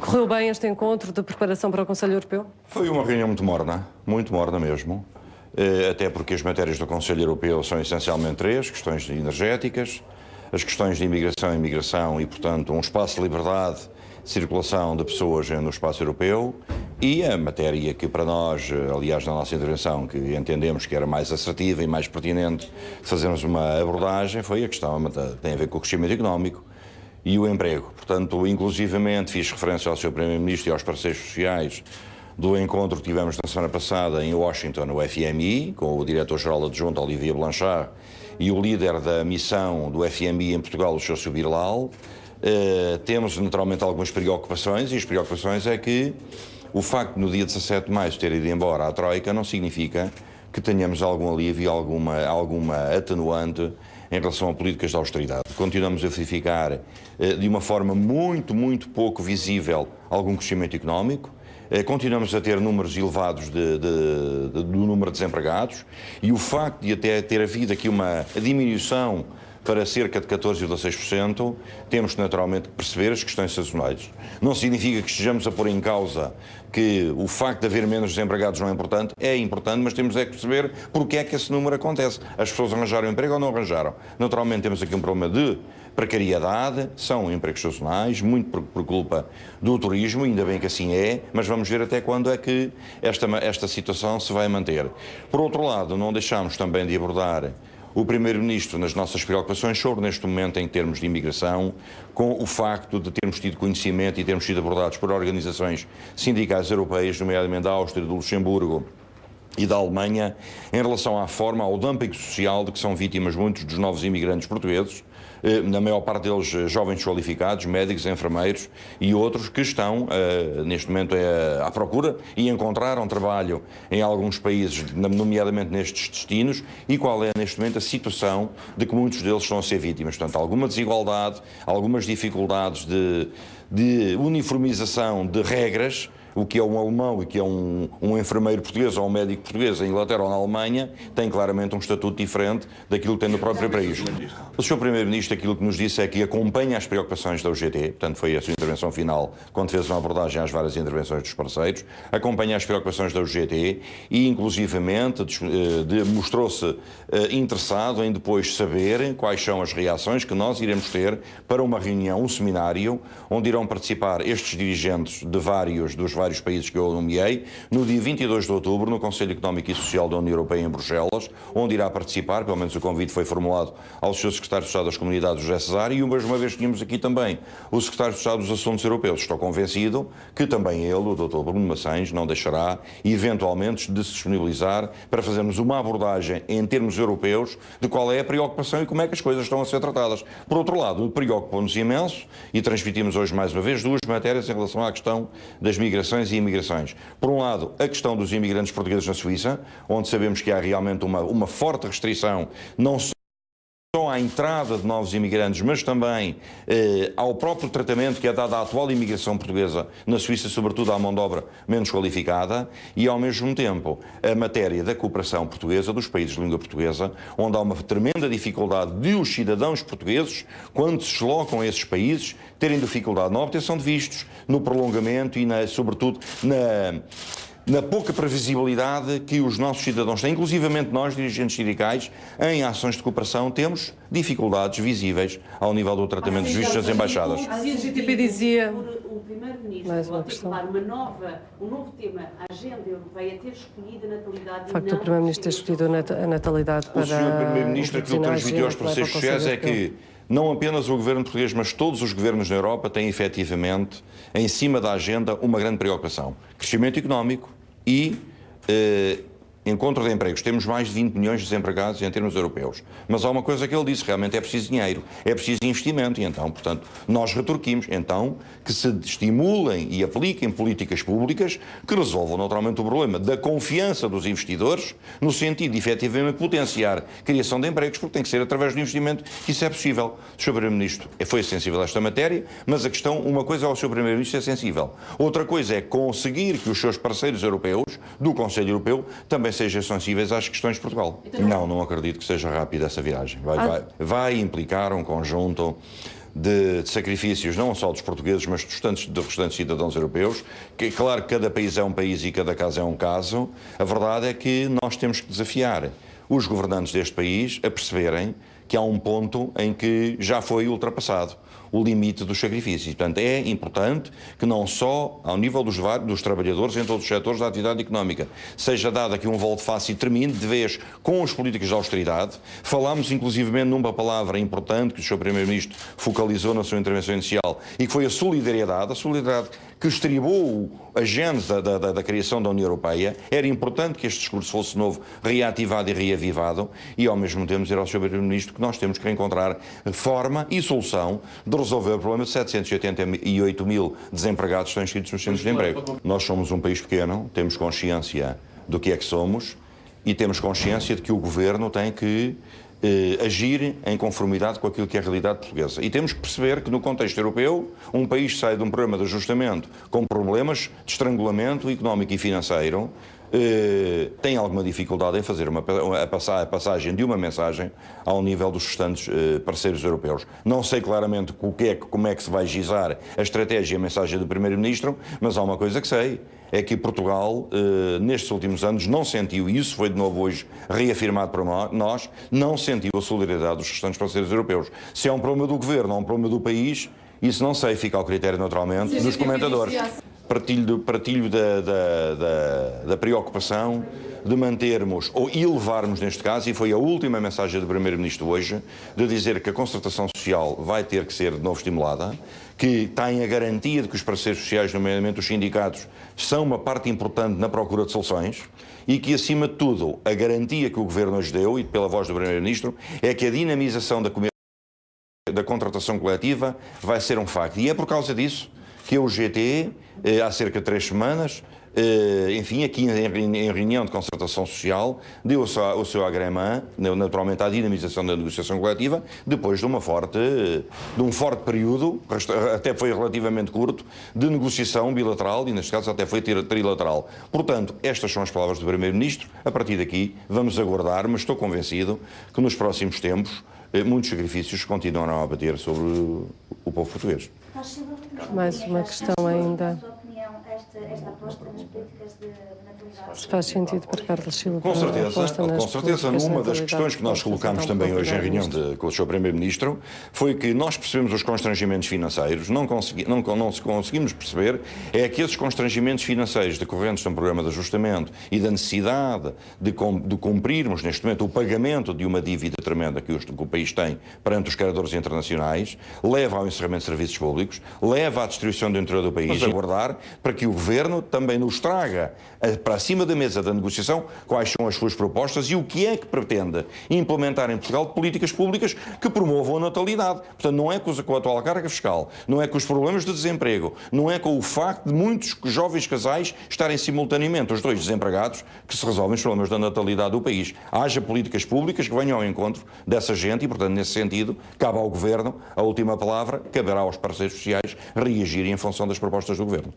Correu bem este encontro de preparação para o Conselho Europeu? Foi uma reunião muito morna mesmo, até porque as matérias do Conselho Europeu são essencialmente três: questões energéticas, as questões de imigração e migração e, portanto, um espaço de liberdade de circulação de pessoas no espaço europeu, e a matéria que para nós, aliás na nossa intervenção, que entendemos que era mais assertiva e mais pertinente fazermos uma abordagem, foi a questão tem a ver com o crescimento económico e o emprego. Portanto, inclusivamente fiz referência ao Sr. Primeiro-Ministro e aos parceiros sociais do encontro que tivemos na semana passada em Washington, no FMI, com o Diretor-Geral Adjunto, Olivier Blanchard, e o líder da missão do FMI em Portugal, o Sr. Bilal. Temos naturalmente algumas preocupações, e as preocupações é que o facto de no dia 17 de maio ter ido embora a Troika não significa que tenhamos algum alívio, alguma atenuante em relação a políticas de austeridade. Continuamos a verificar de uma forma muito pouco visível algum crescimento económico. Continuamos a ter números elevados do número de desempregados, e o facto de até ter havido aqui uma diminuição para cerca de 14 ou 16%, temos naturalmente que perceber as questões sazonais. Não significa que estejamos a pôr em causa que o facto de haver menos desempregados não é importante, mas temos é que perceber porque é que esse número acontece. As pessoas arranjaram emprego ou não arranjaram? Naturalmente temos aqui um problema de precariedade, são empregos sazonais, muito por culpa do turismo, ainda bem que assim é, mas vamos ver até quando é que esta situação se vai manter. Por outro lado, não deixamos também de abordar o Primeiro-Ministro nas nossas preocupações sobre, neste momento, em termos de imigração, com o facto de termos tido conhecimento e termos sido abordados por organizações sindicais europeias, nomeadamente da Áustria, do Luxemburgo e da Alemanha, em relação à forma, ao dumping social de que são vítimas muitos dos novos imigrantes portugueses, na maior parte deles jovens qualificados, médicos, enfermeiros e outros que estão, neste momento, à procura e encontraram trabalho em alguns países, nomeadamente nestes destinos, e qual é, neste momento, a situação de que muitos deles estão a ser vítimas. Portanto, alguma desigualdade, algumas dificuldades de uniformização de regras. O que é um alemão e que é um enfermeiro português ou um médico português em Inglaterra ou na Alemanha tem claramente um estatuto diferente daquilo que tem no próprio país. O Sr. Primeiro-Ministro aquilo que nos disse é que acompanha as preocupações da UGT, portanto foi a sua intervenção final quando fez uma abordagem às várias intervenções dos parceiros, acompanha as preocupações da UGT e inclusivamente mostrou-se interessado em depois saber quais são as reações que nós iremos ter para uma reunião, um seminário, onde irão participar estes dirigentes de dos vários países que eu nomeei, no dia 22 de outubro, no Conselho Económico e Social da União Europeia em Bruxelas, onde irá participar, pelo menos o convite foi formulado ao Sr. Secretário de Estado das Comunidades, José Cesário, e uma vez tínhamos aqui também o Secretário de Estado dos Assuntos Europeus. Estou convencido que também ele, o Dr. Bruno Maçães, não deixará, eventualmente, de se disponibilizar para fazermos uma abordagem em termos europeus de qual é a preocupação e como é que as coisas estão a ser tratadas. Por outro lado, preocupa-nos imenso, e transmitimos hoje mais uma vez duas matérias em relação à questão das migrações e imigrações. Por um lado, a questão dos imigrantes portugueses na Suíça, onde sabemos que há realmente uma forte restrição, não só à entrada de novos imigrantes, mas também ao próprio tratamento que é dado à atual imigração portuguesa na Suíça, sobretudo à mão de obra menos qualificada, e ao mesmo tempo a matéria da cooperação portuguesa dos países de língua portuguesa, onde há uma tremenda dificuldade de os cidadãos portugueses, quando se deslocam a esses países, terem dificuldade na obtenção de vistos, no prolongamento e, sobretudo, na pouca previsibilidade que os nossos cidadãos têm, inclusivamente nós, dirigentes sindicais, em ações de cooperação, temos dificuldades visíveis ao nível do tratamento dos vistos nas embaixadas. A CGTP dizia... O Primeiro-Ministro pode declarar um novo tema, a agenda europeia, ter escolhido a natalidade. De facto, o Primeiro-Ministro ter escolhido a natalidade para... O Sr. Primeiro-Ministro, aquilo que transmitiu aos parceiros sociais é que não apenas o governo português, mas todos os governos na Europa têm efetivamente em cima da agenda uma grande preocupação. Crescimento económico e encontro de empregos. Temos mais de 20 milhões de desempregados em termos europeus. Mas há uma coisa que ele disse, realmente é preciso dinheiro, é preciso investimento, e então, portanto, nós retorquimos, então, que se estimulem e apliquem políticas públicas que resolvam naturalmente o problema da confiança dos investidores, no sentido de efetivamente potenciar a criação de empregos, porque tem que ser através do investimento que isso é possível. O Sr. Primeiro-Ministro foi sensível a esta matéria, mas a questão, uma coisa é o Sr. Primeiro-Ministro ser sensível, outra coisa é conseguir que os seus parceiros europeus, do Conselho Europeu, também sejam sensíveis às questões de Portugal. Então, não acredito que seja rápida essa viagem. Vai implicar um conjunto de sacrifícios não só dos portugueses, mas dos restantes cidadãos europeus, que claro que cada país é um país e cada caso é um caso. A verdade é que nós temos que desafiar os governantes deste país a perceberem que há um ponto em que já foi ultrapassado o limite dos sacrifícios. Portanto, é importante que não só ao nível dos trabalhadores em todos os setores da atividade económica seja dado aqui um volte-face e termine de vez com as políticas de austeridade. Falámos inclusivamente numa palavra importante que o Sr. Primeiro-Ministro focalizou na sua intervenção inicial e que foi a solidariedade que estribou a gênese da criação da União Europeia. Era importante que este discurso fosse novo, reativado e reavivado, e ao mesmo tempo dizer ao Sr. Primeiro-Ministro que nós temos que encontrar forma e solução de resolver o problema de 788 mil desempregados que estão inscritos nos centros de emprego. Nós somos um país pequeno, temos consciência do que é que somos e temos consciência de que o Governo tem que agir em conformidade com aquilo que é a realidade portuguesa. E temos que perceber que no contexto europeu, um país sai de um programa de ajustamento com problemas de estrangulamento económico e financeiro, tem alguma dificuldade em fazer a passagem de uma mensagem ao nível dos restantes parceiros europeus. Não sei claramente como é que se vai gizar a estratégia e a mensagem do Primeiro-Ministro, mas há uma coisa que sei, é que Portugal, nestes últimos anos, não sentiu, e isso foi de novo hoje reafirmado para nós, não sentiu a solidariedade dos restantes parceiros europeus. Se é um problema do Governo ou um problema do país, isso não sei, fica ao critério naturalmente dos comentadores. Partilho da preocupação de mantermos ou elevarmos neste caso, e foi a última mensagem do Primeiro-Ministro hoje, de dizer que a concertação social vai ter que ser de novo estimulada, que tem a garantia de que os parceiros sociais, nomeadamente os sindicatos, são uma parte importante na procura de soluções e que, acima de tudo, a garantia que o Governo hoje deu, e pela voz do Primeiro-Ministro, é que a dinamização da contratação coletiva vai ser um facto. E é por causa disso que a UGT, há cerca de 3 semanas, enfim, aqui em reunião de concertação social, deu o seu agrément, naturalmente, à dinamização da negociação coletiva, depois de um forte período, até foi relativamente curto, de negociação bilateral, e neste caso até foi trilateral. Portanto, estas são as palavras do Primeiro-Ministro. A partir daqui, vamos aguardar, mas estou convencido que nos próximos tempos muitos sacrifícios continuarão a bater sobre o povo português. Mais uma questão ainda. Esta aposta nas políticas de natalidade? Se faz sentido para Carlos Silva? Com certeza. Uma das questões que nós colocámos também hoje em reunião com o Sr. Primeiro-Ministro foi que nós percebemos os constrangimentos financeiros, não conseguimos perceber é que esses constrangimentos financeiros decorrentes de um programa de ajustamento e da necessidade de cumprirmos neste momento o pagamento de uma dívida tremenda que o país tem perante os credores internacionais, leva ao encerramento de serviços públicos, leva à destruição do interior do país, aguardar para que o Governo também nos traga para cima da mesa da negociação quais são as suas propostas e o que é que pretende implementar em Portugal de políticas públicas que promovam a natalidade. Portanto, não é com a atual carga fiscal, não é com os problemas de desemprego, não é com o facto de muitos jovens casais estarem simultaneamente os dois desempregados que se resolvem os problemas da natalidade do país. Haja políticas públicas que venham ao encontro dessa gente e, portanto, nesse sentido, cabe ao Governo a última palavra, caberá aos parceiros sociais reagirem em função das propostas do Governo.